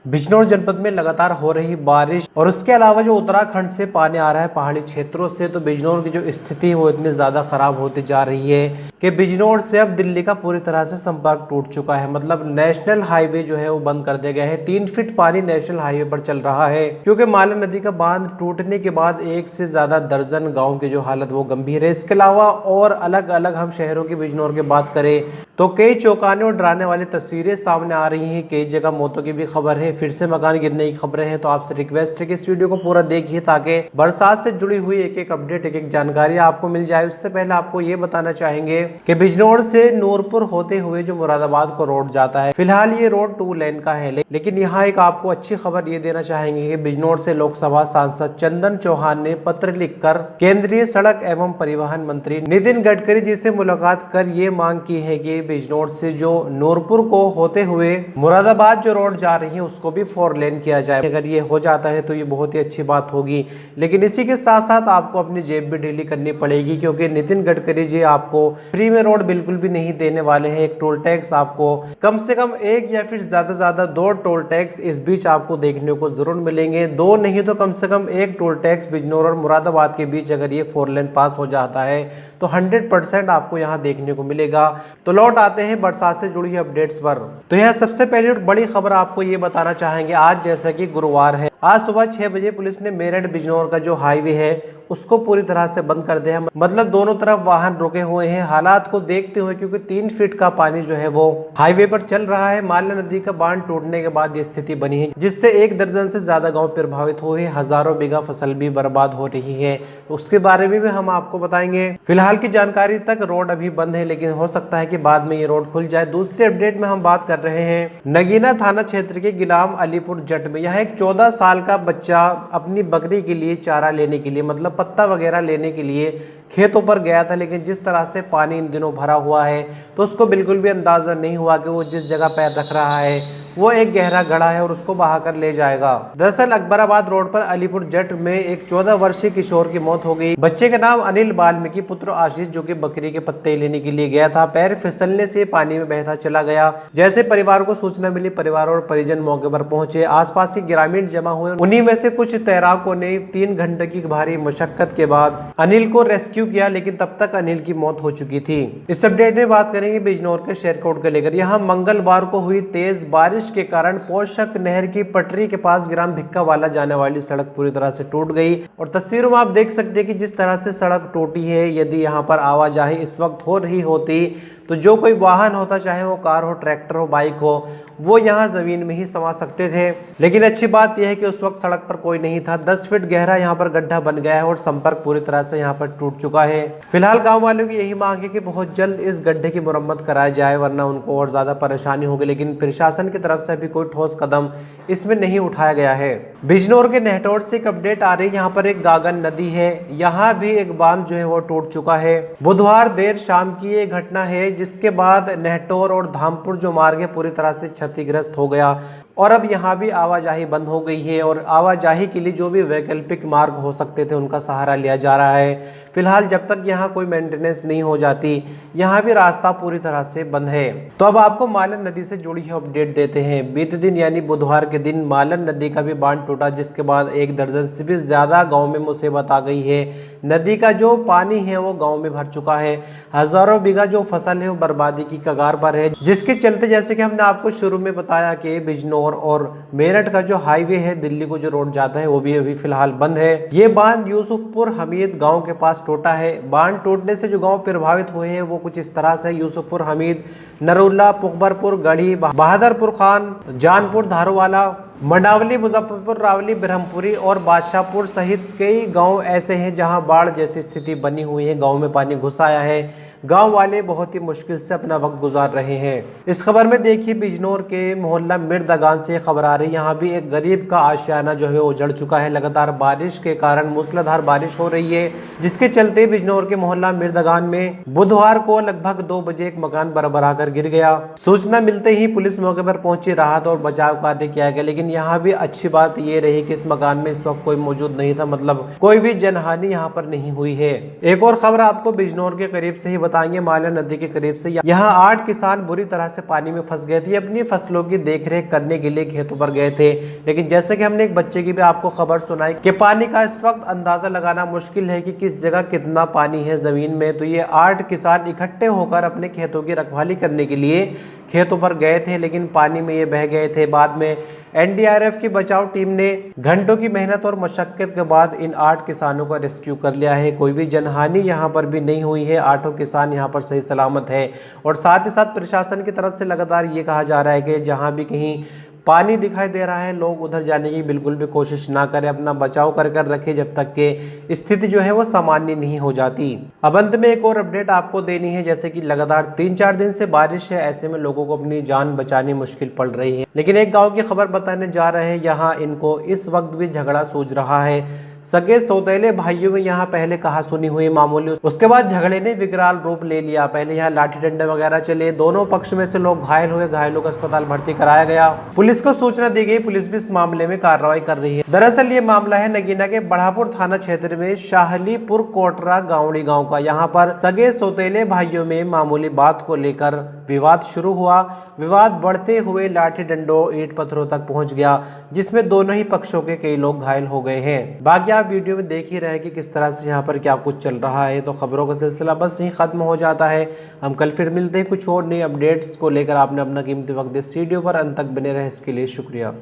बिजनौर जनपद में लगातार हो रही बारिश और उसके अलावा जो उत्तराखंड से पानी आ रहा है पहाड़ी क्षेत्रों से, तो बिजनौर की जो स्थिति है वो इतनी ज्यादा खराब होती जा रही है कि बिजनौर से अब दिल्ली का पूरी तरह से संपर्क टूट चुका है। मतलब नेशनल हाईवे जो है वो बंद कर दिया गया है। 3 फीट पानी नेशनल हाईवे पर चल रहा है क्योंकि मालन नदी का बांध टूटने के बाद एक से ज्यादा दर्जन गाँव की जो हालत वो गंभीर है। इसके अलावा और अलग अलग हम शहरों की बिजनौर की बात करें तो कई चौंकाने और डराने वाली तस्वीरें सामने आ रही हैं। कई जगह मौतों की भी खबर है, फिर से मकान गिरने की खबरें हैं। तो आपसे रिक्वेस्ट है कि इस वीडियो को पूरा देखिए ताकि बरसात से जुड़ी हुई एक एक अपडेट, एक एक जानकारी आपको मिल जाए। उससे पहले आपको ये बताना चाहेंगे कि बिजनौर से नूरपुर होते हुए जो मुरादाबाद को रोड जाता है, फिलहाल ये रोड 2 लेन का है, लेकिन यहाँ एक आपको अच्छी खबर ये देना चाहेंगे कि बिजनौर से लोकसभा सांसद चंदन चौहान ने पत्र लिखकर केंद्रीय सड़क एवं परिवहन मंत्री नितिन गडकरी जी से मुलाकात कर ये मांग की है कि बिजनौर से जो नूरपुर को होते हुए मुरादाबाद जो रोड जा रही है उसको भी 4 लेन किया जाए। अगर ये हो जाता है तो ये बहुत ही अच्छी बात होगी, लेकिन इसी के साथ साथ आपको अपनी जेब भी ढीली करनी पड़ेगी क्योंकि नितिन गडकरी जी आपको फ्री में रोड बिल्कुल भी नहीं देने वाले हैं। एक टोल टैक्स आपको कम से कम 1 या फिर ज्यादा से ज्यादा 2 टोल टैक्स इस बीच आपको देखने को जरूर मिलेंगे। 2 नहीं तो कम से कम 1 टोल टैक्स बिजनौर और मुरादाबाद के बीच अगर ये 4 लेन पास हो जाता है तो 100% आपको यहाँ देखने को मिलेगा। तो लौट आते हैं बरसात से जुड़ी अपडेट्स पर। तो यह सबसे पहले बड़ी खबर आपको ये बताना चाहेंगे, आज जैसा कि गुरुवार है, आज सुबह 6 बजे पुलिस ने मेरठ बिजनौर का जो हाईवे है उसको पूरी तरह से बंद कर दिया। मतलब दोनों तरफ वाहन रुके हुए हैं हालात को देखते हुए, क्योंकि 3 फीट का पानी जो है वो हाईवे पर चल रहा है। मालन नदी का बांध टूटने के बाद ये स्थिति बनी है जिससे 1 दर्जन से ज्यादा गांव प्रभावित हुए, हजारों बीघा फसल भी बर्बाद हो रही है। तो उसके बारे में भी हम आपको बताएंगे। फिलहाल की जानकारी तक रोड अभी बंद है, लेकिन हो सकता है कि बाद में ये रोड खुल जाए। दूसरी अपडेट में हम बात कर रहे हैं नगीना थाना क्षेत्र के गुलाम अलीपुर जट में। यहाँ एक 14 साल का बच्चा अपनी बकरी के लिए चारा लेने के लिए, मतलब पत्ता वगैरह लेने के लिए खेतों पर गया था, लेकिन जिस तरह से पानी इन दिनों भरा हुआ है तो उसको बिल्कुल भी अंदाजा नहीं हुआ कि वो जिस जगह पैर रख रहा है वो एक गहरा गड्ढा है और उसको बहाकर ले जाएगा। दरअसल अकबराबाद रोड पर अलीपुर जट में एक 14 वर्षीय किशोर की मौत हो गई। बच्चे का नाम अनिल वाल्मीकि पुत्र आशीष, जो कि बकरी के पत्ते लेने के लिए गया था, पैर फिसलने से पानी में बहता चला गया। जैसे परिवार को सूचना मिली, परिवार और परिजन मौके पर पहुंचे। आसपास के ग्रामीण जमा हुए, उन्हीं में से कुछ तैराकों ने 3 घंटे की भारी मशक्कत के बाद अनिल को रेस्क्यू किया, लेकिन तब तक अनिल की मौत हो चुकी थी। इस अपडेट में बात करेंगे बिजनौर के शेरकोट को लेकर। यहाँ मंगलवार को हुई तेज बारिश के कारण पोषक नहर की पटरी के पास ग्राम भिक्का वाला जाने वाली सड़क पूरी तरह से टूट गई। और तस्वीरों में आप देख सकते हैं कि जिस तरह से सड़क टूटी है, यदि यहाँ पर आवाजाही इस वक्त हो रही होती तो जो कोई वाहन होता, चाहे वो कार हो, ट्रैक्टर हो, बाइक हो, वो यहाँ जमीन में ही समा सकते थे। लेकिन अच्छी बात यह है कि उस वक्त सड़क पर कोई नहीं था। 10 फीट गहरा यहाँ पर गड्ढा बन गया है और संपर्क पूरी तरह से यहाँ पर टूट चुका है। फिलहाल गांव वालों की यही मांग है कि बहुत जल्द इस गड्ढे की मुरम्मत कराई जाए, वरना उनको और ज्यादा परेशानी होगी। लेकिन प्रशासन की तरफ से अभी कोई ठोस कदम इसमें नहीं उठाया गया है। बिजनौर के नेहटौर से एक अपडेट आ रही है। यहाँ पर एक गागन नदी है, यहाँ भी एक बांध जो है वो टूट चुका है। बुधवार देर शाम की ये घटना है, जिसके बाद नेहटौर और धामपुर जो मार्ग है पूरी तरह से क्षतिग्रस्त हो गया और अब यहाँ भी आवाजाही बंद हो गई है। और आवाजाही के लिए जो भी वैकल्पिक मार्ग हो सकते थे उनका सहारा लिया जा रहा है। फिलहाल जब तक यहाँ कोई मेंटेनेंस नहीं हो जाती, यहाँ भी रास्ता पूरी तरह से बंद है। तो अब आपको मालन नदी से जुड़ी हुई अपडेट देते हैं। बीते दिन यानी बुधवार के दिन मालन नदी का भी बांध टूटा, जिसके बाद 1 दर्जन से भी ज्यादा गाँव में मुसीबत आ गई है। नदी का जो पानी है वो गाँव में भर चुका है। हजारों बीघा जो फसल है वो बर्बादी की कगार पर है, जिसके चलते जैसे कि हमने आपको शुरू में बताया कि बिजनौर और मेरठ का जो हाईवे है, दिल्ली को जो रोड जाता है, वो भी अभी फिलहाल बंद है। ये बांध यूसुफपुर हमीद गांव के पास टूटा है। बांध टूटने से जो गांव प्रभावित हुए हैं वो कुछ इस तरह से यूसुफपुर हमीद, नरुल्ला, पुखबरपुर, गढ़ी, बहादुरपुर खान, जानपुर, धारूवाला, मंडावली, मुजफ्फरपुर, रावली, ब्रह्मपुरी और बादशाहपुर सहित कई गांव ऐसे हैं जहां बाढ़ जैसी स्थिति बनी हुई है। गांव में पानी घुस आया है। गांव वाले बहुत ही मुश्किल से अपना वक्त गुजार रहे हैं। इस खबर में देखिए बिजनौर के मोहल्ला मिर्दगान से खबर आ रही है। यहाँ भी एक गरीब का आशियाना जो है वो उजड़ चुका है। लगातार बारिश के कारण मूसलाधार बारिश हो रही है, जिसके चलते बिजनौर के मोहल्ला मिर्दगान में बुधवार को लगभग 2 बजे एक मकान बरबरा कर गिर गया। सूचना मिलते ही पुलिस मौके पर पहुंची, राहत और बचाव कार्य किया गया। लेकिन यहाँ भी अच्छी बात ये रही कि इस मकान में इस वक्त कोई मौजूद नहीं था, मतलब कोई भी जनहानि यहाँ पर नहीं हुई है। एक और खबर आपको बिजनौर के करीब से ही बताएंगे माल्या नदी के करीब से। यहाँ 8 किसान बुरी तरह से पानी में फंस गए थे। अपनी फसलों की देखरेख करने के लिए खेतों पर गए थे, लेकिन जैसे कि हमने एक बच्चे की भी आपको खबर सुनाई कि पानी का इस वक्त अंदाजा लगाना मुश्किल है कि किस जगह कितना पानी है जमीन में। तो ये 8 किसान इकट्ठे होकर अपने खेतों की रखवाली करने के लिए खेतों पर गए थे, लेकिन पानी में ये बह गए थे। बाद में एनडीआरएफ की बचाव टीम ने घंटों की मेहनत और मशक्कत के बाद इन 8 किसानों का रेस्क्यू कर लिया है। कोई भी जनहानि यहाँ पर भी नहीं हुई है। 8 किसान यहाँ पर सही सलामत है। और साथ ही साथ प्रशासन की तरफ से लगातार ये कहा जा रहा है कि जहाँ भी कहीं पानी दिखाई दे रहा है लोग उधर जाने की बिल्कुल भी कोशिश ना करें, अपना बचाव कर रखें जब तक के स्थिति जो है वो सामान्य नहीं हो जाती। अब अंत में एक और अपडेट आपको देनी है, जैसे कि लगातार 3-4 दिन से बारिश है, ऐसे में लोगों को अपनी जान बचानी मुश्किल पड़ रही है। लेकिन एक गांव की खबर बताने जा रहे हैं, यहाँ इनको इस वक्त भी झगड़ा सूझ रहा है। सगे सौतेले भाइयों में यहाँ पहले कहा सुनी हुई मामूली, उसके बाद झगड़े ने विकराल रूप ले लिया। पहले यहाँ लाठी डंडे वगैरह चले, दोनों पक्ष में से लोग घायल हुए, घायलों को अस्पताल भर्ती कराया गया। पुलिस को सूचना दी गई, पुलिस भी इस मामले में कार्रवाई कर रही है। दरअसल ये मामला है नगीना के बढ़ापुर थाना क्षेत्र में शाहलीपुर कोटरा गावड़ी गाँव का। यहाँ पर सगे सौतेले भाइयों में मामूली बात को लेकर विवाद शुरू हुआ। विवाद बढ़ते हुए लाठी डंडों ईंट पत्थरों तक पहुंच गया, जिसमें दोनों ही पक्षों के कई लोग घायल हो गए हैं। बाकी आप वीडियो में देख ही रहे हैं कि किस तरह से यहाँ पर क्या कुछ चल रहा है। तो खबरों का सिलसिला बस यहीं खत्म हो जाता है। हम कल फिर मिलते हैं कुछ और नई अपडेट्स को लेकर। आपने अपना कीमती वक्त इस वीडियो पर अंत तक बने रहे, इसके लिए शुक्रिया।